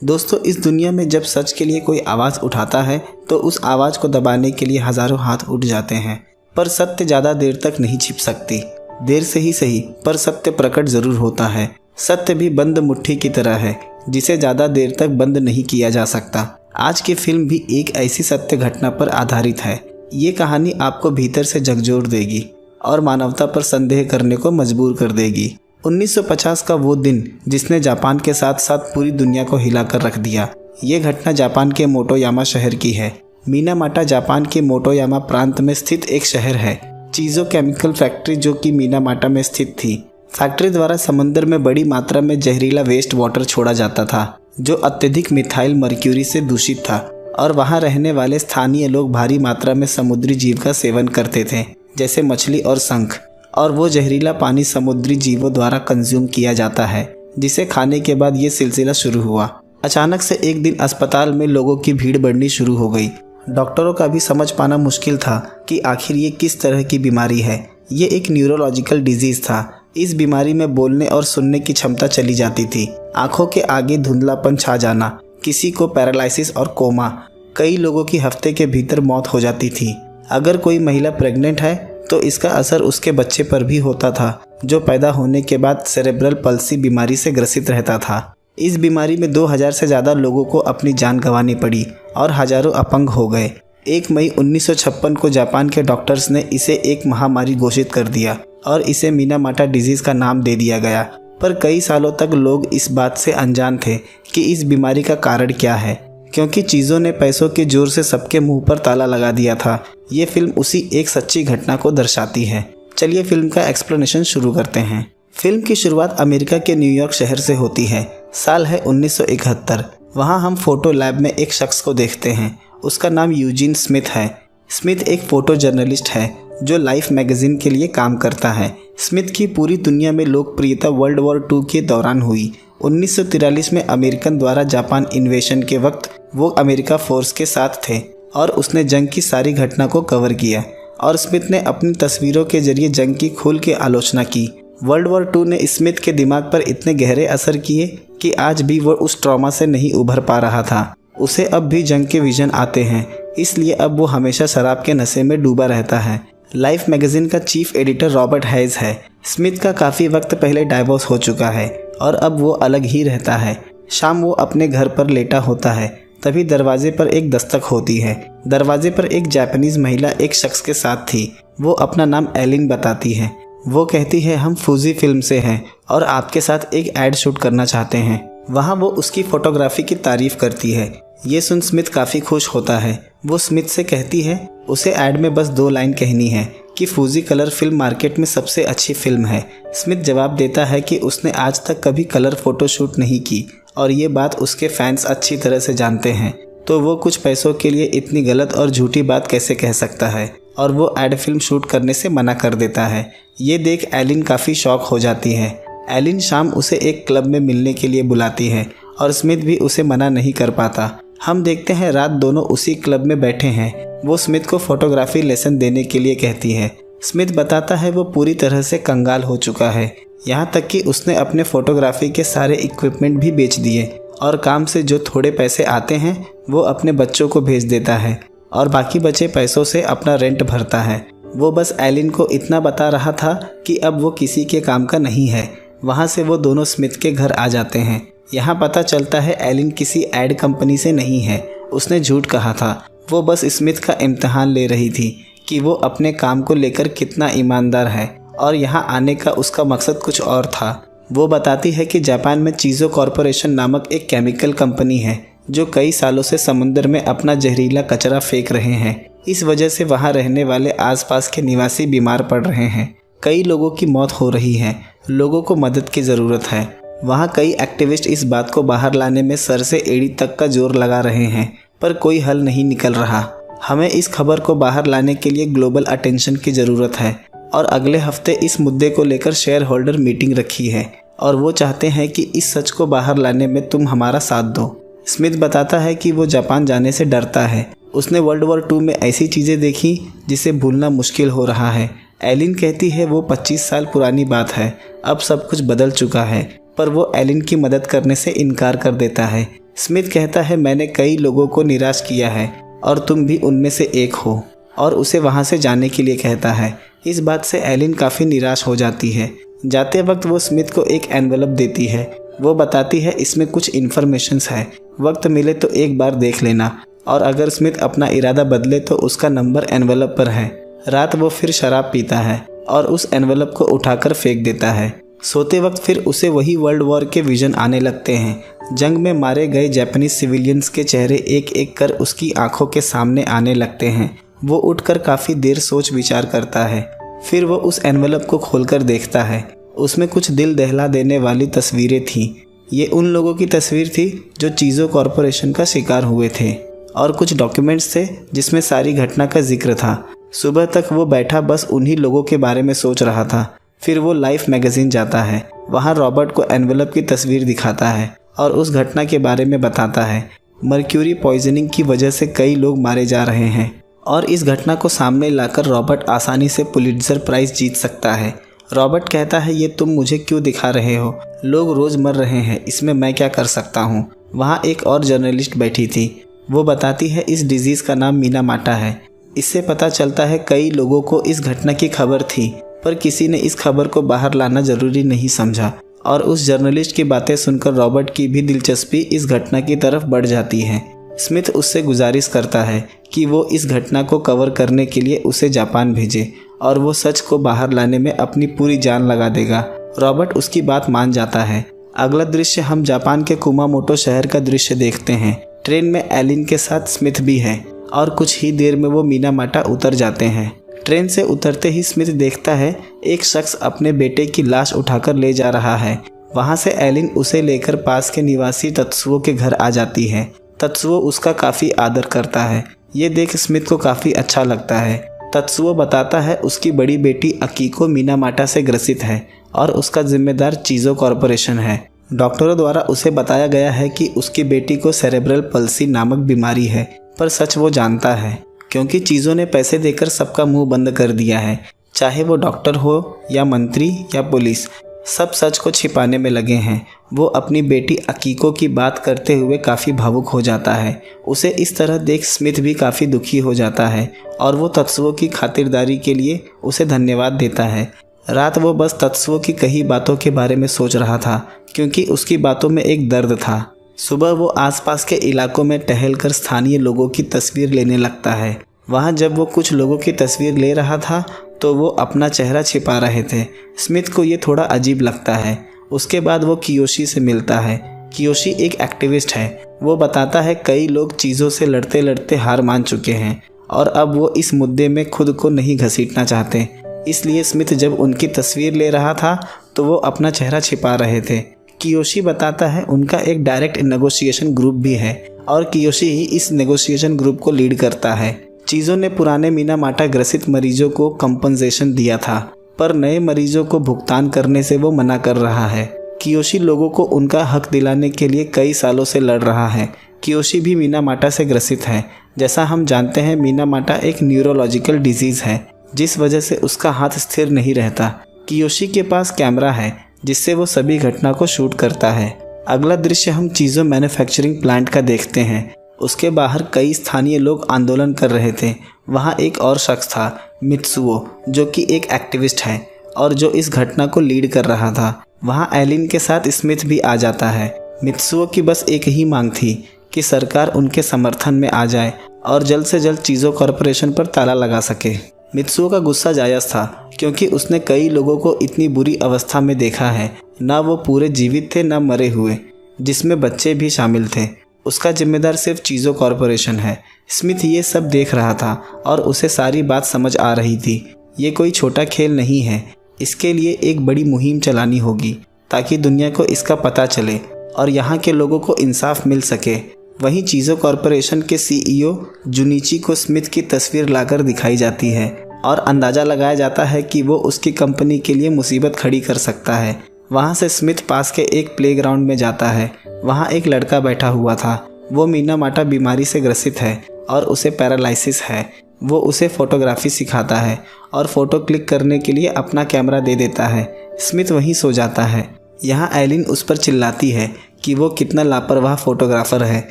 दोस्तों, इस दुनिया में जब सच के लिए कोई आवाज़ उठाता है तो उस आवाज़ को दबाने के लिए हज़ारों हाथ उठ जाते हैं। पर सत्य ज़्यादा देर तक नहीं छिप सकती। देर से ही सही, पर सत्य प्रकट ज़रूर होता है। सत्य भी बंद मुट्ठी की तरह है जिसे ज़्यादा देर तक बंद नहीं किया जा सकता। आज की फिल्म भी एक ऐसी सत्य घटना पर आधारित है। ये कहानी आपको भीतर से झकझोर देगी और मानवता पर संदेह करने को मजबूर कर देगी। 1950 का वो दिन जिसने जापान के साथ साथ पूरी दुनिया को हिलाकर रख दिया। ये घटना जापान के मोटोयामा शहर की है। मीनामाटा जापान के मोटोयामा प्रांत में स्थित एक शहर है। चीज़ो केमिकल फैक्ट्री जो कि मीनामाटा में स्थित थी। फैक्ट्री द्वारा समंदर में बड़ी मात्रा में जहरीला वेस्ट वाटर छोड़ा जाता था जो अत्यधिक मिथाइल मर्क्यूरी से दूषित था, और वहाँ रहने वाले स्थानीय लोग भारी मात्रा में समुद्री जीव का सेवन करते थे जैसे मछली और शंख, और वो जहरीला पानी समुद्री जीवों द्वारा कंज्यूम किया जाता है जिसे खाने के बाद ये सिलसिला शुरू हुआ। अचानक से एक दिन अस्पताल में लोगों की भीड़ बढ़नी शुरू हो गई। डॉक्टरों का भी समझ पाना मुश्किल था कि आखिर ये किस तरह की बीमारी है। ये एक न्यूरोलॉजिकल डिजीज़ था। इस बीमारी में बोलने और सुनने की क्षमता चली जाती थी, आंखों के आगे धुंधलापन छा जाना, किसी को पैरालिसिस और कोमा, कई लोगों की हफ्ते के भीतर मौत हो जाती थी। अगर कोई महिला प्रेग्नेंट है तो इसका असर उसके बच्चे पर भी होता था जो पैदा होने के बाद सेरेब्रल पल्सी बीमारी से ग्रसित रहता था। इस बीमारी में 2000 से ज़्यादा लोगों को अपनी जान गंवानी पड़ी और हजारों अपंग हो गए। 1 मई 1956 को जापान के डॉक्टर्स ने इसे एक महामारी घोषित कर दिया और इसे मीनामाटा डिजीज़ का नाम दे दिया गया। पर कई सालों तक लोग इस बात से अनजान थे कि इस बीमारी का कारण क्या है, क्योंकि चीज़ों ने पैसों के जोर से सबके मुंह पर ताला लगा दिया था। ये फिल्म उसी एक सच्ची घटना को दर्शाती है। चलिए फिल्म का एक्सप्लेनेशन शुरू करते हैं। फिल्म की शुरुआत अमेरिका के न्यूयॉर्क शहर से होती है। साल है 1971। वहाँ हम फोटो लैब में एक शख्स को देखते हैं। उसका नाम यूजीन स्मिथ है। स्मिथ एक फ़ोटो जर्नलिस्ट है जो लाइफ मैगज़ीन के लिए काम करता है। स्मिथ की पूरी दुनिया में लोकप्रियता वर्ल्ड वॉर 2 के दौरान हुई। 1943 में अमेरिकन द्वारा जापान इन्वेशन के वक्त वो अमेरिका फोर्स के साथ थे और उसने जंग की सारी घटना को कवर किया, और स्मिथ ने अपनी तस्वीरों के जरिए जंग की खुल के आलोचना की। वर्ल्ड वॉर 2 ने स्मिथ के दिमाग पर इतने गहरे असर किए कि आज भी वो उस ट्रॉमा से नहीं उभर पा रहा था। उसे अब भी जंग के विजन आते हैं, इसलिए अब वो हमेशा शराब के नशे में डूबा रहता है। लाइफ मैगज़ीन का चीफ एडिटर रॉबर्ट हैज है। स्मिथ का काफ़ी वक्त पहले डाइवोर्स हो चुका है और अब वो अलग ही रहता है। शाम वो अपने घर पर लेटा होता है, तभी दरवाजे पर एक दस्तक होती है। दरवाजे पर एक जापानीज महिला एक शख्स के साथ थी। वो अपना नाम एलिन बताती है। वो कहती है, हम फूजी फिल्म से हैं और आपके साथ एक ऐड शूट करना चाहते हैं। वहाँ वो उसकी फ़ोटोग्राफी की तारीफ़ करती है। ये सुन स्मिथ काफ़ी खुश होता है। वो स्मिथ से कहती है उसे ऐड में बस 2 लाइन कहनी है कि फूजी कलर फिल्म मार्केट में सबसे अच्छी फिल्म है। स्मिथ जवाब देता है कि उसने आज तक कभी कलर फ़ोटोशूट नहीं की और ये बात उसके फैंस अच्छी तरह से जानते हैं, तो वो कुछ पैसों के लिए इतनी गलत और झूठी बात कैसे कह सकता है, और वो ऐड फिल्म शूट करने से मना कर देता है। ये देख एलिन काफ़ी शॉक हो जाती है। एलिन शाम उसे एक क्लब में मिलने के लिए बुलाती है और स्मिथ भी उसे मना नहीं कर पाता। हम देखते हैं रात दोनों उसी क्लब में बैठे हैं। वो स्मिथ को फोटोग्राफी लेसन देने के लिए कहती है। स्मिथ बताता है वो पूरी तरह से कंगाल हो चुका है, यहाँ तक कि उसने अपने फोटोग्राफी के सारे इक्विपमेंट भी बेच दिए और काम से जो थोड़े पैसे आते हैं वो अपने बच्चों को भेज देता है और बाकी बचे पैसों से अपना रेंट भरता है। वो बस एलिन को इतना बता रहा था कि अब वो किसी के काम का नहीं है। वहाँ से वो दोनों स्मिथ के घर आ जाते हैं। यहाँ पता चलता है एलिन किसी एड कंपनी से नहीं है, उसने झूठ कहा था। वो बस स्मिथ का इम्तिहान ले रही थी कि वो अपने काम को लेकर कितना ईमानदार है, और यहाँ आने का उसका मकसद कुछ और था। वो बताती है कि जापान में चीज़ो कॉरपोरेशन नामक एक केमिकल कंपनी है जो कई सालों से समुद्र में अपना जहरीला कचरा फेंक रहे हैं। इस वजह से वहाँ रहने वाले आसपास के निवासी बीमार पड़ रहे हैं। कई लोगों की मौत हो रही है। लोगों को मदद की ज़रूरत है। वहाँ कई एक्टिविस्ट इस बात को बाहर लाने में सर से एड़ी तक का जोर लगा रहे हैं, पर कोई हल नहीं निकल रहा। हमें इस खबर को बाहर लाने के लिए ग्लोबल अटेंशन की ज़रूरत है, और अगले हफ्ते इस मुद्दे को लेकर शेयर होल्डर मीटिंग रखी है और वो चाहते हैं कि इस सच को बाहर लाने में तुम हमारा साथ दो। स्मिथ बताता है कि वो जापान जाने से डरता है। उसने वर्ल्ड वॉर 2 में ऐसी चीज़ें देखी जिसे भूलना मुश्किल हो रहा है। एलिन कहती है वो 25 साल पुरानी बात है, अब सब कुछ बदल चुका है। पर वो एलिन की मदद करने से इनकार कर देता है। स्मिथ कहता है, मैंने कई लोगों को निराश किया है और तुम भी उनमें से एक हो, और उसे वहाँ से जाने के लिए कहता है। इस बात से एलिन काफ़ी निराश हो जाती है। जाते वक्त वो स्मिथ को एक एनवेलप देती है। वो बताती है इसमें कुछ इन्फॉर्मेशंस है, वक्त मिले तो एक बार देख लेना, और अगर स्मिथ अपना इरादा बदले तो उसका नंबर एनवेलप पर है। रात वो फिर शराब पीता है और उस एनवेलप को उठाकर फेंक देता है। सोते वक्त फिर उसे वही वर्ल्ड वॉर के विजन आने लगते हैं। जंग में मारे गए जापानीज सिविलियंस के चेहरे एक एक कर उसकी आंखों के सामने आने लगते हैं। वो उठकर काफ़ी देर सोच विचार करता है। फिर वो उस एनवेलप को खोलकर देखता है। उसमें कुछ दिल दहला देने वाली तस्वीरें थीं। ये उन लोगों की तस्वीर थी जो चीज़ो कॉरपोरेशन का शिकार हुए थे, और कुछ डॉक्यूमेंट्स थे जिसमें सारी घटना का जिक्र था। सुबह तक वो बैठा बस उन्हीं लोगों के बारे में सोच रहा था। फिर वो लाइफ मैगजीन जाता है। वहाँ रॉबर्ट को एनवेलप की तस्वीर दिखाता है और उस घटना के बारे में बताता है। मर्क्यूरी पॉइजनिंग की वजह से कई लोग मारे जा रहे हैं, और इस घटना को सामने लाकर रॉबर्ट आसानी से पुलित्ज़र प्राइज़ जीत सकता है। रॉबर्ट कहता है, ये तुम मुझे क्यों दिखा रहे हो? लोग रोज़ मर रहे हैं, इसमें मैं क्या कर सकता हूँ? वहाँ एक और जर्नलिस्ट बैठी थी। वो बताती है इस डिजीज़ का नाम मिनामाटा है। इससे पता चलता है कई लोगों को इस घटना की खबर थी, पर किसी ने इस खबर को बाहर लाना ज़रूरी नहीं समझा, और उस जर्नलिस्ट की बातें सुनकर रॉबर्ट की भी दिलचस्पी इस घटना की तरफ बढ़ जाती है। स्मिथ उससे गुजारिश करता है कि वो इस घटना को कवर करने के लिए उसे जापान भेजे, और वो सच को बाहर लाने में अपनी पूरी जान लगा देगा। रॉबर्ट उसकी बात मान जाता है। अगला दृश्य हम जापान के कुमामोटो शहर का दृश्य देखते हैं। ट्रेन में एलिन के साथ स्मिथ भी है, और कुछ ही देर में वो मिनामाटा उतर जाते हैं। ट्रेन से उतरते ही स्मिथ देखता है एक शख्स अपने बेटे की लाश उठाकर ले जा रहा है। वहाँ से एलिन उसे लेकर पास के निवासी तत्सुओ के घर आ जाती है। तत्सुओ उसका काफ़ी आदर करता है। ये देख स्मिथ को काफ़ी अच्छा लगता है। तत्सुओ बताता है उसकी बड़ी बेटी अकीको मिनामाटा से ग्रसित है और उसका जिम्मेदार चीज़ो कॉरपोरेशन है। डॉक्टरों द्वारा उसे बताया गया है कि उसकी बेटी को सेरेब्रल पल्सी नामक बीमारी है, पर सच वो जानता है, क्योंकि चीज़ों ने पैसे देकर सबका मुंह बंद कर दिया है। चाहे वो डॉक्टर हो या मंत्री या पुलिस, सब सच को छिपाने में लगे हैं। वो अपनी बेटी अकीको की बात करते हुए काफ़ी भावुक हो जाता है। उसे इस तरह देख स्मिथ भी काफ़ी दुखी हो जाता है, और वो तत्सुओ की खातिरदारी के लिए उसे धन्यवाद देता है। रात वो बस तत्सुओ की कही बातों के बारे में सोच रहा था, क्योंकि उसकी बातों में एक दर्द था। सुबह वो आसपास के इलाकों में टहलकर स्थानीय लोगों की तस्वीर लेने लगता है। वहाँ जब वो कुछ लोगों की तस्वीर ले रहा था तो वो अपना चेहरा छिपा रहे थे। स्मिथ को ये थोड़ा अजीब लगता है। उसके बाद वो कियोशी से मिलता है। कियोशी एक एक्टिविस्ट है। वो बताता है कई लोग चीज़ों से लड़ते लड़ते हार मान चुके हैं, और अब वो इस मुद्दे में खुद को नहीं घसीटना चाहते। इसलिए स्मिथ जब उनकी तस्वीर ले रहा था तो वो अपना चेहरा छिपा रहे थे। कियोशी बताता है उनका एक डायरेक्ट नेगोशिएशन ग्रुप भी है, और कियोशी ही इस नेगोशिएशन ग्रुप को लीड करता है। चीज़ों ने पुराने मिनामाटा ग्रसित मरीजों को कंपनसेशन दिया था, पर नए मरीजों को भुगतान करने से वो मना कर रहा है। कियोशी लोगों को उनका हक दिलाने के लिए कई सालों से लड़ रहा है। कियोशी भी मिनामाटा से ग्रसित है। जैसा हम जानते हैं, मिनामाटा एक न्यूरोलॉजिकल डिजीज़ है, जिस वजह से उसका हाथ स्थिर नहीं रहता। कियोशी के पास कैमरा है जिससे वो सभी घटना को शूट करता है। अगला दृश्य हम चीज़ों मैन्युफैक्चरिंग प्लांट का देखते हैं। उसके बाहर कई स्थानीय लोग आंदोलन कर रहे थे। वहाँ एक और शख्स था, मित्सुओ, जो कि एक एक्टिविस्ट है और जो इस घटना को लीड कर रहा था। वहाँ एलिन के साथ स्मिथ भी आ जाता है। मित्सुओ की बस एक ही मांग थी कि सरकार उनके समर्थन में आ जाए और जल्द से जल्द चीज़ों कॉरपोरेशन पर ताला लगा सके। मित्सुओ का गुस्सा जायज़ था, क्योंकि उसने कई लोगों को इतनी बुरी अवस्था में देखा है। ना वो पूरे जीवित थे ना मरे हुए, जिसमें बच्चे भी शामिल थे। उसका जिम्मेदार सिर्फ चीज़ों कॉरपोरेशन है। स्मिथ ये सब देख रहा था और उसे सारी बात समझ आ रही थी। ये कोई छोटा खेल नहीं है। इसके लिए एक बड़ी मुहिम चलानी होगी ताकि दुनिया को इसका पता चले और यहाँ के लोगों को इंसाफ मिल सके। वहीं चीज़ों कॉरपोरेशन के सीईओ जुनिची को स्मिथ की तस्वीर लाकर दिखाई जाती है और अंदाज़ा लगाया जाता है कि वो उसकी कंपनी के लिए मुसीबत खड़ी कर सकता है। वहाँ से स्मिथ पास के एक प्लेग्राउंड में जाता है। वहाँ एक लड़का बैठा हुआ था। वो मिनामाटा बीमारी से ग्रसित है और उसे पैरालिसिस है। वो उसे फ़ोटोग्राफी सिखाता है और फ़ोटो क्लिक करने के लिए अपना कैमरा दे देता है। स्मिथ वहीं सो जाता है। यहाँ एलिन उस पर चिल्लाती है कि वो कितना लापरवाह फोटोग्राफर है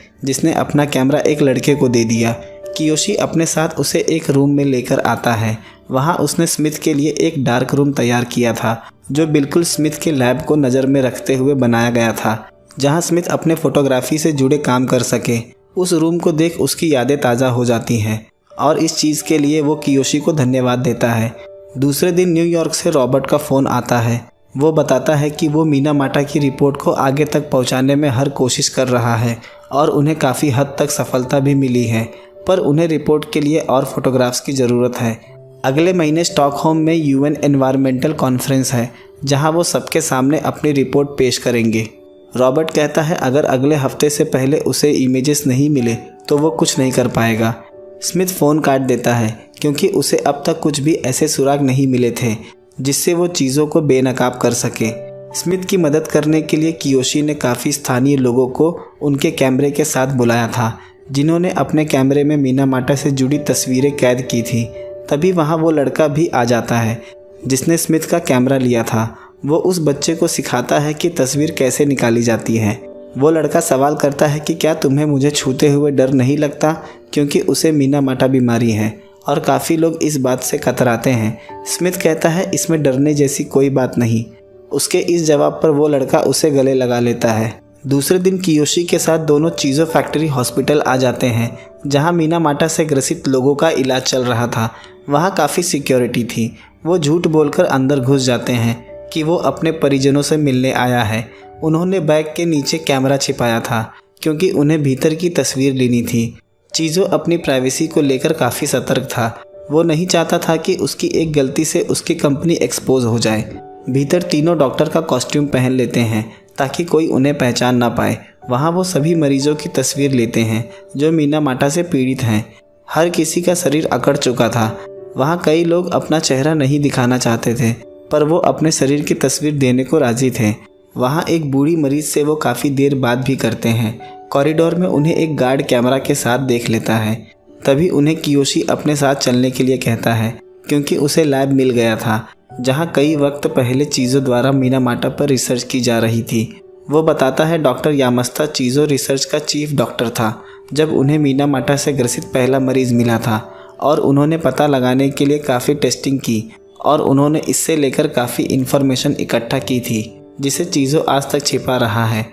जिसने अपना कैमरा एक लड़के को दे दिया। कियोशी अपने साथ उसे एक रूम में लेकर आता है। वहाँ उसने स्मिथ के लिए एक डार्क रूम तैयार किया था जो बिल्कुल स्मिथ के लैब को नज़र में रखते हुए बनाया गया था, जहाँ स्मिथ अपने फोटोग्राफी से जुड़े काम कर सके। उस रूम को देख उसकी यादें ताज़ा हो जाती हैं और इस चीज़ के लिए वो कियोशी को धन्यवाद देता है। दूसरे दिन न्यूयॉर्क से रॉबर्ट का फ़ोन आता है। वो बताता है कि वो मिनामाटा की रिपोर्ट को आगे तक पहुंचाने में हर कोशिश कर रहा है और उन्हें काफ़ी हद तक सफलता भी मिली है, पर उन्हें रिपोर्ट के लिए और फोटोग्राफ्स की ज़रूरत है। अगले महीने स्टॉकहोम में यूएन एनवायरमेंटल कॉन्फ्रेंस है जहां वो सबके सामने अपनी रिपोर्ट पेश करेंगे। रॉबर्ट कहता है अगर अगले हफ्ते से पहले उसे इमेजेस नहीं मिले तो वो कुछ नहीं कर पाएगा। स्मिथ फ़ोन काट देता है क्योंकि उसे अब तक कुछ भी ऐसे सुराग नहीं मिले थे जिससे वो चीज़ों को बेनकाब कर सके। स्मिथ की मदद करने के लिए कियोशी ने काफ़ी स्थानीय लोगों को उनके कैमरे के साथ बुलाया था जिन्होंने अपने कैमरे में मिनामाटा से जुड़ी तस्वीरें कैद की थी। तभी वहाँ वो लड़का भी आ जाता है जिसने स्मिथ का कैमरा लिया था। वो उस बच्चे को सिखाता है कि तस्वीर कैसे निकाली जाती है। वो लड़का सवाल करता है कि क्या तुम्हें मुझे छूते हुए डर नहीं लगता, क्योंकि उसे मिनामाटा बीमारी है और काफ़ी लोग इस बात से कतराते हैं। स्मिथ कहता है इसमें डरने जैसी कोई बात नहीं। उसके इस जवाब पर वो लड़का उसे गले लगा लेता है। दूसरे दिन कियोशी के साथ दोनों चीज़ो फैक्ट्री हॉस्पिटल आ जाते हैं जहां मिनामाटा से ग्रसित लोगों का इलाज चल रहा था। वहां काफ़ी सिक्योरिटी थी। वो झूठ बोलकर अंदर घुस जाते हैं कि वो अपने परिजनों से मिलने आया है। उन्होंने बैग के नीचे कैमरा छिपाया था क्योंकि उन्हें भीतर की तस्वीर लेनी थी। चीज़ों अपनी प्राइवेसी को लेकर काफ़ी सतर्क था। वो नहीं चाहता था कि उसकी एक गलती से उसकी कंपनी एक्सपोज हो जाए। भीतर तीनों डॉक्टर का कॉस्ट्यूम पहन लेते हैं ताकि कोई उन्हें पहचान ना पाए। वहाँ वो सभी मरीजों की तस्वीर लेते हैं जो मिनामाटा से पीड़ित हैं। हर किसी का शरीर अकड़ चुका था। वहाँ कई लोग अपना चेहरा नहीं दिखाना चाहते थे, पर वो अपने शरीर की तस्वीर देने को राजी थे। वहाँ एक बूढ़ी मरीज से वो काफ़ी देर बात भी करते हैं। कॉरिडोर में उन्हें एक गार्ड कैमरा के साथ देख लेता है। तभी उन्हें कियोशी अपने साथ चलने के लिए कहता है क्योंकि उसे लैब मिल गया था जहाँ कई वक्त पहले चीज़ों द्वारा मिनामाटा पर रिसर्च की जा रही थी। वो बताता है डॉक्टर यामास्ता चीज़ों रिसर्च का चीफ डॉक्टर था जब उन्हें मिनामाटा से ग्रसित पहला मरीज़ मिला था, और उन्होंने पता लगाने के लिए काफ़ी टेस्टिंग की और उन्होंने इससे लेकर काफ़ी इन्फॉर्मेशन इकट्ठा की थी जिसे चीज़ों आज तक छिपा रहा है।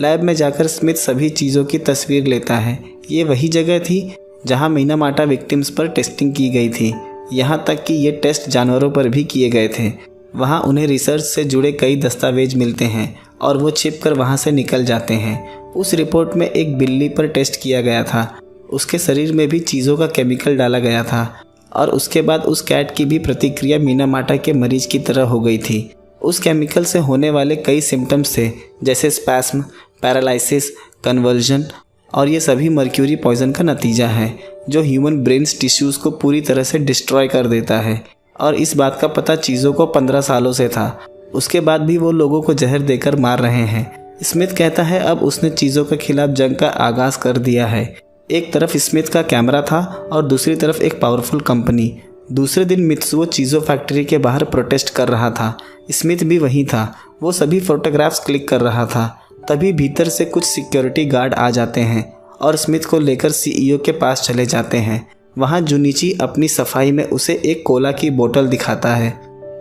लैब में जाकर स्मिथ सभी चीज़ों की तस्वीर लेता है। ये वही जगह थी जहां मिनामाटा विक्टिम्स पर टेस्टिंग की गई थी, यहाँ तक कि ये टेस्ट जानवरों पर भी किए गए थे। वहाँ उन्हें रिसर्च से जुड़े कई दस्तावेज मिलते हैं और वो छिपकर वहाँ से निकल जाते हैं। उस रिपोर्ट में एक बिल्ली पर टेस्ट किया गया था। उसके शरीर में भी चीज़ों का केमिकल डाला गया था और उसके बाद उस कैट की भी प्रतिक्रिया मिनामाटा के मरीज की तरह हो गई थी। उस केमिकल से होने वाले कई सिम्टम्स थे जैसे स्पैस्म, पैरालिसिस, कन्वर्जन, और ये सभी मर्क्यूरी पॉइजन का नतीजा है जो ह्यूमन ब्रेन्स टिश्यूज़ को पूरी तरह से डिस्ट्रॉय कर देता है। और इस बात का पता चीज़ों को 15 सालों से था। उसके बाद भी वो लोगों को जहर देकर मार रहे हैं। स्मिथ कहता है अब उसने चीज़ों के खिलाफ जंग का आगाज़ कर दिया है। एक तरफ स्मिथ का कैमरा था और दूसरी तरफ एक पावरफुल कंपनी। दूसरे दिन मित्सुओ चीज़ों फैक्ट्री के बाहर प्रोटेस्ट कर रहा था। स्मिथ भी वहीं था। वो सभी फोटोग्राफ्स क्लिक कर रहा था। तभी भीतर से कुछ सिक्योरिटी गार्ड आ जाते हैं और स्मिथ को लेकर सीईओ के पास चले जाते हैं। वहाँ जुनिची अपनी सफाई में उसे एक कोला की बोतल दिखाता है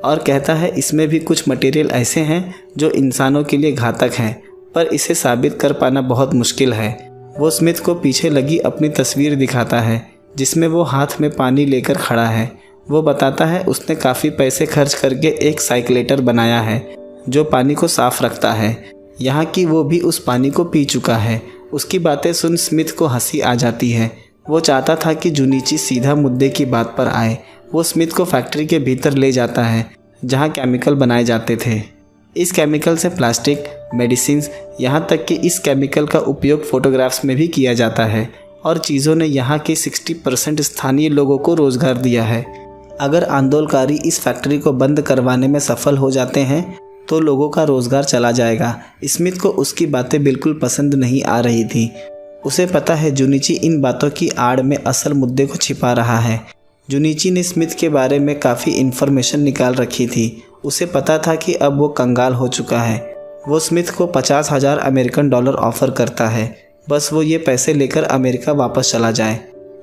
और कहता है इसमें भी कुछ मटेरियल ऐसे हैं जो इंसानों के लिए घातक हैं, पर इसे साबित कर पाना बहुत मुश्किल है। वो स्मिथ को पीछे लगी अपनी तस्वीर दिखाता है जिसमें वो हाथ में पानी लेकर खड़ा है। वो बताता है उसने काफ़ी पैसे खर्च करके एक साइक्लेटर बनाया है जो पानी को साफ रखता है, यहाँ की वो भी उस पानी को पी चुका है। उसकी बातें सुन स्मिथ को हंसी आ जाती है। वो चाहता था कि जुनिची सीधा मुद्दे की बात पर आए। वो स्मिथ को फैक्ट्री के भीतर ले जाता है जहाँ केमिकल बनाए जाते थे। इस केमिकल से प्लास्टिक, मेडिसिन्स, यहाँ तक कि इस केमिकल का उपयोग फोटोग्राफ्स में भी किया जाता है और चीज़ों ने यहाँ के 60% स्थानीय लोगों को रोज़गार दिया है। अगर आंदोलनकारी इस फैक्ट्री को बंद करवाने में सफल हो जाते हैं तो लोगों का रोज़गार चला जाएगा। स्मिथ को उसकी बातें बिल्कुल पसंद नहीं आ रही थी। उसे पता है जुनिची इन बातों की आड़ में असल मुद्दे को छिपा रहा है। जुनिची ने स्मिथ के बारे में काफ़ी इन्फॉर्मेशन निकाल रखी थी। उसे पता था कि अब वो कंगाल हो चुका है। वो स्मिथ को 50,000 अमेरिकन डॉलर ऑफर करता है, बस वो ये पैसे लेकर अमेरिका वापस चला जाए।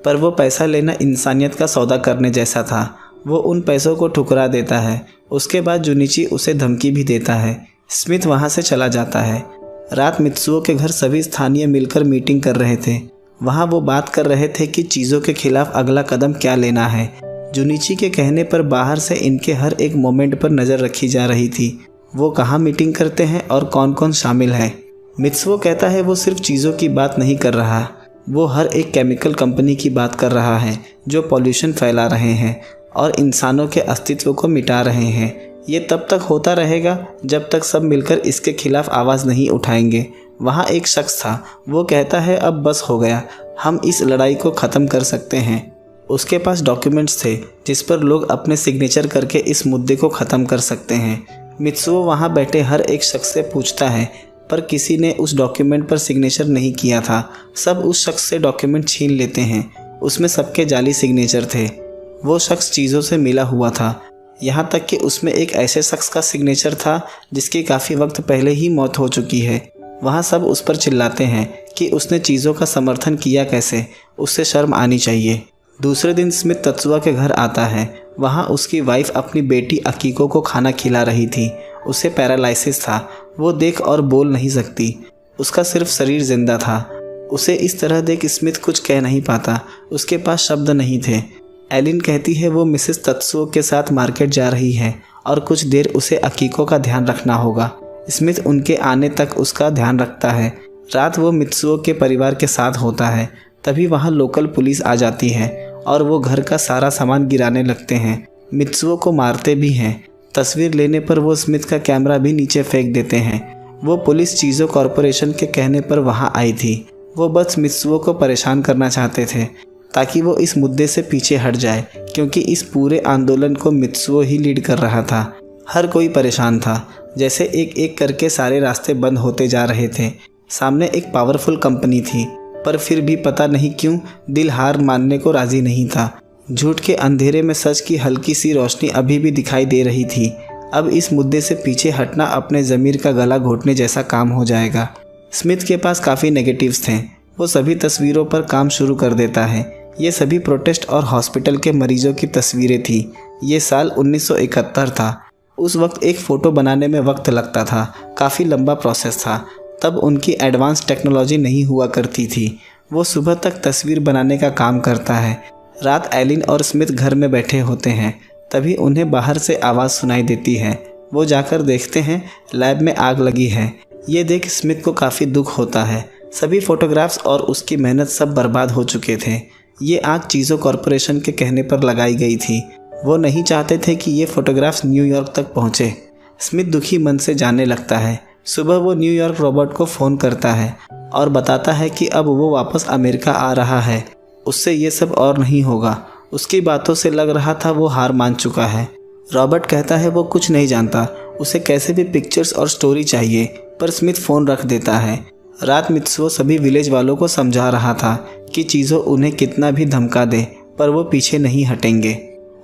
पर वो पैसा लेना इंसानियत का सौदा करने जैसा था। वो उन पैसों को ठुकरा देता है। उसके बाद जुनिची उसे धमकी भी देता है। स्मिथ वहाँ से चला जाता है। रात मित्सुओ के घर सभी स्थानीय मिलकर मीटिंग कर रहे थे। वहाँ वो बात कर रहे थे कि चीज़ों के खिलाफ अगला कदम क्या लेना है। जुनिची के कहने पर बाहर से इनके हर एक मोमेंट पर नज़र रखी जा रही थी। वो कहाँ मीटिंग करते हैं और कौन कौन शामिल है। मित्सुओ कहता है वो सिर्फ चीज़ों की बात नहीं कर रहा, वो हर एक केमिकल कंपनी की बात कर रहा है जो पॉल्यूशन फैला रहे हैं और इंसानों के अस्तित्व को मिटा रहे हैं। ये तब तक होता रहेगा जब तक सब मिलकर इसके खिलाफ आवाज़ नहीं उठाएंगे। वहाँ एक शख्स था, वो कहता है अब बस हो गया, हम इस लड़ाई को ख़त्म कर सकते हैं। उसके पास डॉक्यूमेंट्स थे जिस पर लोग अपने सिग्नेचर करके इस मुद्दे को ख़त्म कर सकते हैं। मित्सुओ वहाँ बैठे हर एक शख्स से पूछता है, पर किसी ने उस डॉक्यूमेंट पर सिग्नेचर नहीं किया था। सब उस शख्स से डॉक्यूमेंट छीन लेते हैं। उसमें सबके जाली सिग्नेचर थे। वो शख्स चीज़ों से मिला हुआ था, यहाँ तक कि उसमें एक ऐसे शख्स का सिग्नेचर था जिसकी काफ़ी वक्त पहले ही मौत हो चुकी है। वहाँ सब उस पर चिल्लाते हैं कि उसने चीज़ों का समर्थन किया कैसे, उससे शर्म आनी चाहिए। दूसरे दिन स्मिथ तत्सुआ के घर आता है। वहाँ उसकी वाइफ अपनी बेटी अकीको को खाना खिला रही थी। उसे पैरालिसिस था, वो देख और बोल नहीं सकती, उसका सिर्फ शरीर जिंदा था। उसे इस तरह देख स्मिथ कुछ कह नहीं पाता, उसके पास शब्द नहीं थे। एलिन कहती है वो मिसेस तत्सुओ के साथ मार्केट जा रही है और कुछ देर उसे अकीको का ध्यान रखना होगा। स्मिथ उनके आने तक उसका ध्यान रखता है। रात वो मित्सुओ के परिवार के साथ होता है। तभी वहाँ लोकल पुलिस आ जाती है और वो घर का सारा सामान गिराने लगते हैं। मित्सुओ को मारते भी हैं। तस्वीर लेने पर वो स्मिथ का कैमरा भी नीचे फेंक देते हैं। वो पुलिस चीज़ो कॉरपोरेशन के कहने पर वहाँ आई थी। वो बस मित्सुओ को परेशान करना चाहते थे ताकि वो इस मुद्दे से पीछे हट जाए, क्योंकि इस पूरे आंदोलन को मित्सुओ ही लीड कर रहा था। हर कोई परेशान था, जैसे एक एक करके सारे रास्ते बंद होते जा रहे थे। सामने एक पावरफुल कंपनी थी, पर फिर भी पता नहीं क्यों दिल हार मानने को राज़ी नहीं था। झूठ के अंधेरे में सच की हल्की सी रोशनी अभी भी दिखाई दे रही थी। अब इस मुद्दे से पीछे हटना अपने ज़मीर का गला घोटने जैसा काम हो जाएगा। स्मिथ के पास काफ़ी नेगेटिव्स थे। वो सभी तस्वीरों पर काम शुरू कर देता है। ये सभी प्रोटेस्ट और हॉस्पिटल के मरीजों की तस्वीरें थी। ये साल 1971 था। उस वक्त एक फ़ोटो बनाने में वक्त लगता था, काफ़ी लंबा प्रोसेस था। तब उनकी एडवांस टेक्नोलॉजी नहीं हुआ करती थी। वो सुबह तक तस्वीर बनाने का काम करता है। रात एलिन और स्मिथ घर में बैठे होते हैं। तभी उन्हें बाहर से आवाज़ सुनाई देती है। वो जाकर देखते हैं, लैब में आग लगी है। ये देख स्मिथ को काफ़ी दुख होता है। सभी फोटोग्राफ्स और उसकी मेहनत सब बर्बाद हो चुके थे। ये आग चीज़ो कॉरपोरेशन के कहने पर लगाई गई थी। वो नहीं चाहते थे कि ये फ़ोटोग्राफ्स न्यूयॉर्क तक पहुँचे। स्मिथ दुखी मन से जाने लगता है। सुबह वो न्यूयॉर्क रॉबर्ट को फ़ोन करता है और बताता है कि अब वो वापस अमेरिका आ रहा है। उससे ये सब और नहीं होगा। उसकी बातों से लग रहा था वो हार मान चुका है। रॉबर्ट कहता है वो कुछ नहीं जानता, उसे कैसे भी पिक्चर्स और स्टोरी चाहिए, पर स्मिथ फ़ोन रख देता है। रात मित्सुओ सभी विलेज वालों को समझा रहा था कि चीज़ों उन्हें कितना भी धमका दे, पर वो पीछे नहीं हटेंगे।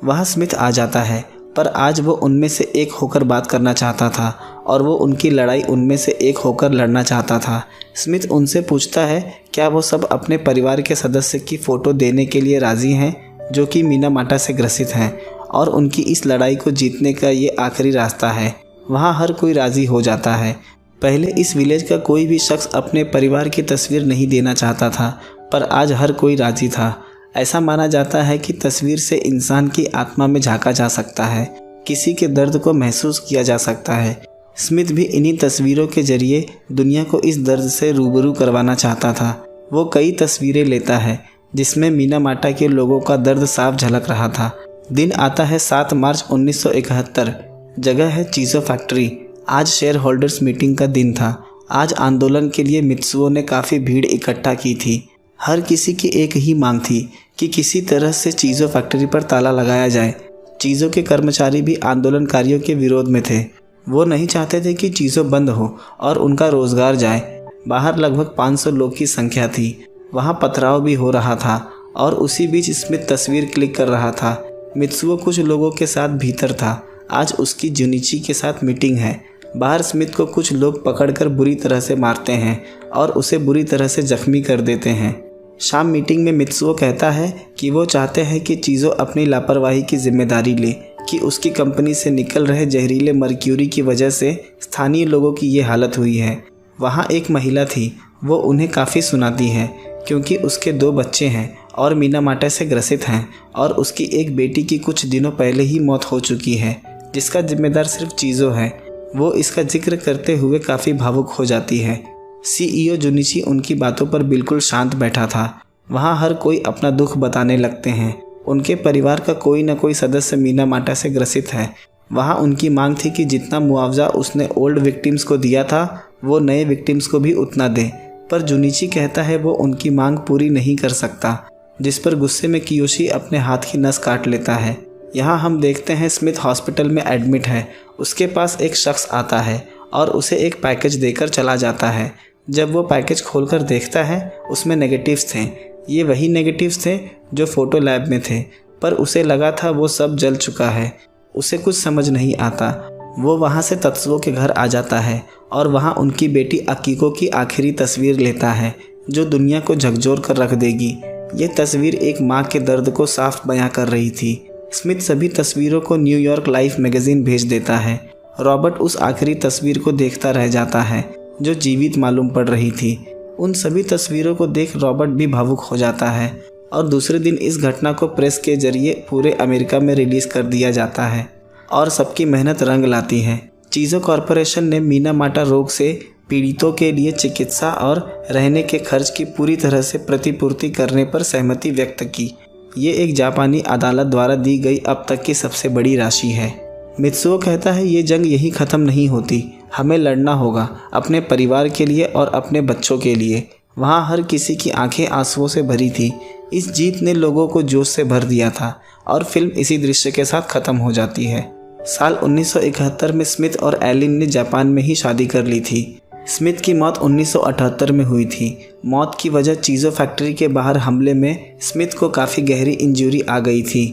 वहाँ स्मिथ आ जाता है, पर आज वो उनमें से एक होकर बात करना चाहता था और वो उनकी लड़ाई उनमें से एक होकर लड़ना चाहता था। स्मिथ उनसे पूछता है क्या वो सब अपने परिवार के सदस्य की फ़ोटो देने के लिए राज़ी हैं जो कि मिनामाटा से ग्रसित हैं, और उनकी इस लड़ाई को जीतने का ये आखिरी रास्ता है। वहाँ हर कोई राज़ी हो जाता है। पहले इस विलेज का कोई भी शख्स अपने परिवार की तस्वीर नहीं देना चाहता था, पर आज हर कोई राज़ी था। ऐसा माना जाता है कि तस्वीर से इंसान की आत्मा में झांका जा सकता है, किसी के दर्द को महसूस किया जा सकता है। स्मिथ भी इन्हीं तस्वीरों के जरिए दुनिया को इस दर्द से रूबरू करवाना चाहता था। वो कई तस्वीरें लेता है जिसमें मिनामाटा के लोगों का दर्द साफ झलक रहा था। दिन आता है 7 मार्च 1971। जगह है चीज़ो फैक्ट्री। आज शेयर होल्डर्स मीटिंग का दिन था। आज आंदोलन के लिए मित्सुओ ने काफ़ी भीड़ इकट्ठा की थी। हर किसी की एक ही मांग थी कि किसी तरह से चीज़ो फैक्ट्री पर ताला लगाया जाए। चीज़ों के कर्मचारी भी आंदोलनकारियों के विरोध में थे। वो नहीं चाहते थे कि चीज़ों बंद हो और उनका रोज़गार जाए। बाहर लगभग 500 लोग की संख्या थी। वहाँ पथराव भी हो रहा था और उसी बीच स्मिथ तस्वीर क्लिक कर रहा था। मित्सुओ कुछ लोगों के साथ भीतर था। आज उसकी जुनिची के साथ मीटिंग है। बाहर स्मिथ को कुछ लोग पकड़कर बुरी तरह से मारते हैं और उसे बुरी तरह से जख्मी कर देते हैं। शाम मीटिंग में मित्सुओ कहता है कि वो चाहते हैं कि चीज़ों अपनी लापरवाही की जिम्मेदारी ले कि उसकी कंपनी से निकल रहे जहरीले मर्क्यूरी की वजह से स्थानीय लोगों की ये हालत हुई है। वहाँ एक महिला थी, वो उन्हें काफ़ी सुनाती है क्योंकि उसके 2 बच्चे हैं और मीनामाटा से ग्रसित हैं और उसकी एक बेटी की कुछ दिनों पहले ही मौत हो चुकी है, जिसका जिम्मेदार सिर्फ चीज़ों है। वो इसका जिक्र करते हुए काफ़ी भावुक हो जाती है। CEO जुनिची उनकी बातों पर बिल्कुल शांत बैठा था। वहाँ हर कोई अपना दुख बताने लगते हैं। उनके परिवार का कोई न कोई सदस्य मीनामाटा से ग्रसित है। वहाँ उनकी मांग थी कि जितना मुआवजा उसने ओल्ड विक्टिम्स को दिया था वो नए विक्टिम्स को भी उतना दे, पर जुनिची कहता है वो उनकी मांग पूरी नहीं कर सकता, जिस पर गुस्से में कियोशी अपने हाथ की नस काट लेता है। यहाँ हम देखते हैं स्मिथ हॉस्पिटल में एडमिट है। उसके पास एक शख्स आता है और उसे एक पैकेज देकर चला जाता है। जब वो पैकेज खोलकर देखता है उसमें नेगेटिव्स थे। ये वही नेगेटिव्स थे जो फोटो लैब में थे, पर उसे लगा था वो सब जल चुका है। उसे कुछ समझ नहीं आता। वो वहाँ से तत्सुओ के घर आ जाता है और वहाँ उनकी बेटी अकीको की आखिरी तस्वीर लेता है जो दुनिया को झकझोर कर रख देगी। ये तस्वीर एक माँ के दर्द को साफ बयां कर रही थी। स्मिथ सभी तस्वीरों को न्यूयॉर्क लाइफ मैगजीन भेज देता है। रॉबर्ट उस आखिरी तस्वीर को देखता रह जाता है जो जीवित मालूम पड़ रही थी। उन सभी तस्वीरों को देख रॉबर्ट भी भावुक हो जाता है और दूसरे दिन इस घटना को प्रेस के जरिए पूरे अमेरिका में रिलीज़ कर दिया जाता है और सबकी मेहनत रंग लाती है। चीज़ो कॉरपोरेशन ने मीनामाटा रोग से पीड़ितों के लिए चिकित्सा और रहने के खर्च की पूरी तरह से प्रतिपूर्ति करने पर सहमति व्यक्त की। ये एक जापानी अदालत द्वारा दी गई अब तक की सबसे बड़ी राशि है। मित्सुओ कहता है ये जंग यहीं ख़त्म नहीं होती, हमें लड़ना होगा अपने परिवार के लिए और अपने बच्चों के लिए। वहाँ हर किसी की आंखें आंसुओं से भरी थी। इस जीत ने लोगों को जोश से भर दिया था और फिल्म इसी दृश्य के साथ ख़त्म हो जाती है। साल 1971 में स्मिथ और एलिन ने जापान में ही शादी कर ली थी। स्मिथ की मौत 1978 में हुई थी। मौत की वजह चीज़ो फैक्ट्री के बाहर हमले में स्मिथ को काफ़ी गहरी इंजरी आ गई थी।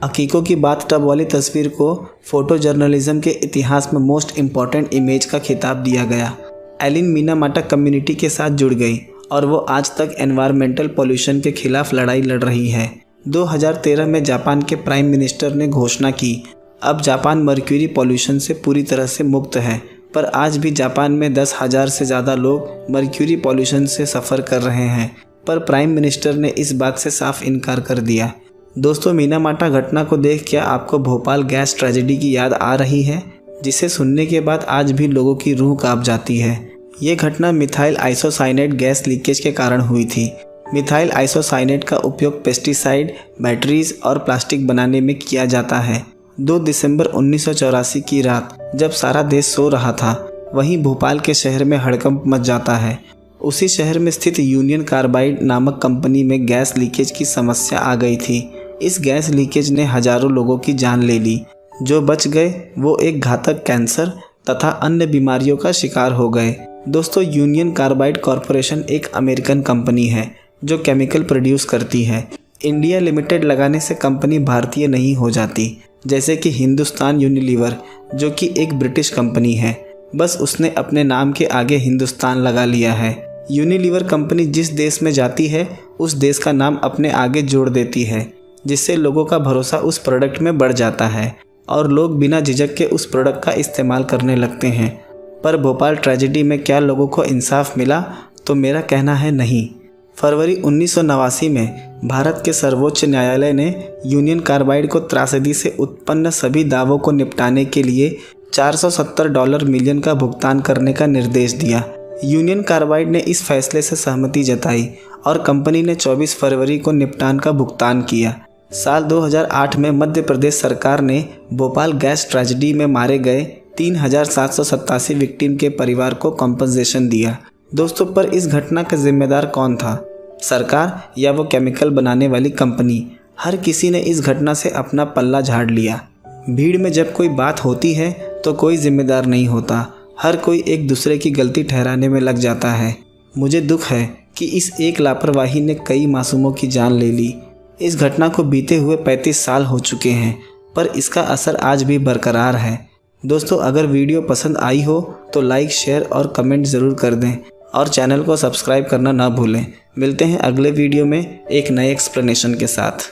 अकीको की बाथटब वाली तस्वीर को फोटो जर्नलिज्म के इतिहास में मोस्ट इम्पॉर्टेंट इमेज का खिताब दिया गया। एलिन मीनामाटा कम्युनिटी के साथ जुड़ गई और वो आज तक एनवायरमेंटल पॉल्यूशन के खिलाफ लड़ाई लड़ रही है। 2013 में जापान के प्राइम मिनिस्टर ने घोषणा की अब जापान मर्क्यूरी पॉल्यूशन से पूरी तरह से मुक्त है, पर आज भी जापान में 10,000 से ज़्यादा लोग मर्क्यूरी पॉल्यूशन से सफ़र कर रहे हैं। पर प्राइम मिनिस्टर ने इस बात से साफ इनकार कर दिया। दोस्तों, मीनामाटा घटना को देख क्या आपको भोपाल गैस ट्रेजेडी की याद आ रही है, जिसे सुनने के बाद आज भी लोगों की रूह कांप जाती है। ये घटना मिथाइल आइसोसाइनेट गैस लीकेज के कारण हुई थी। मिथाइल आइसोसाइनेट का उपयोग पेस्टिसाइड, बैटरीज और प्लास्टिक बनाने में किया जाता है। 2 दिसंबर 1984 की रात जब सारा देश सो रहा था, वहीं भोपाल के शहर में हड़कंप मच जाता है। उसी शहर में स्थित यूनियन कार्बाइड नामक कंपनी में गैस लीकेज की समस्या आ गई थी। इस गैस लीकेज ने हजारों लोगों की जान ले ली। जो बच गए वो एक घातक कैंसर तथा अन्य बीमारियों का शिकार हो गए। दोस्तों, यूनियन कार्बाइड कॉरपोरेशन एक अमेरिकन कंपनी है जो केमिकल प्रोड्यूस करती है। इंडिया लिमिटेड लगाने से कंपनी भारतीय नहीं हो जाती, जैसे कि हिंदुस्तान यूनिलीवर जो कि एक ब्रिटिश कंपनी है। बस उसने अपने नाम के आगे हिंदुस्तान लगा लिया है। यूनिलीवर कंपनी जिस देश में जाती है उस देश का नाम अपने आगे जोड़ देती है, जिससे लोगों का भरोसा उस प्रोडक्ट में बढ़ जाता है और लोग बिना झिझक के उस प्रोडक्ट का इस्तेमाल करने लगते हैं। पर भोपाल ट्रेजेडी में क्या लोगों को इंसाफ मिला? तो मेरा कहना है नहीं। फरवरी 1989 में भारत के सर्वोच्च न्यायालय ने यूनियन कार्बाइड को त्रासदी से उत्पन्न सभी दावों को निपटाने के लिए $470 मिलियन का भुगतान करने का निर्देश दिया। यूनियन कार्बाइड ने इस फैसले से सहमति जताई और कंपनी ने 24 फरवरी को निपटान का भुगतान किया। साल 2008 में मध्य प्रदेश सरकार ने भोपाल गैस ट्रेजेडी में मारे गए 3,787 विक्टिम के परिवार को कॉम्पनसेशन दिया। दोस्तों, पर इस घटना का जिम्मेदार कौन था? सरकार या वो केमिकल बनाने वाली कंपनी? हर किसी ने इस घटना से अपना पल्ला झाड़ लिया। भीड़ में जब कोई बात होती है तो कोई जिम्मेदार नहीं होता। हर कोई एक दूसरे की गलती ठहराने में लग जाता है। मुझे दुख है कि इस एक लापरवाही ने कई मासूमों की जान ले ली। इस घटना को बीते हुए 35 साल हो चुके हैं, पर इसका असर आज भी बरकरार है। दोस्तों अगर वीडियो पसंद आई हो तो लाइक, शेयर और कमेंट ज़रूर कर दें और चैनल को सब्सक्राइब करना ना भूलें। मिलते हैं अगले वीडियो में एक नए एक्सप्लेनेशन के साथ।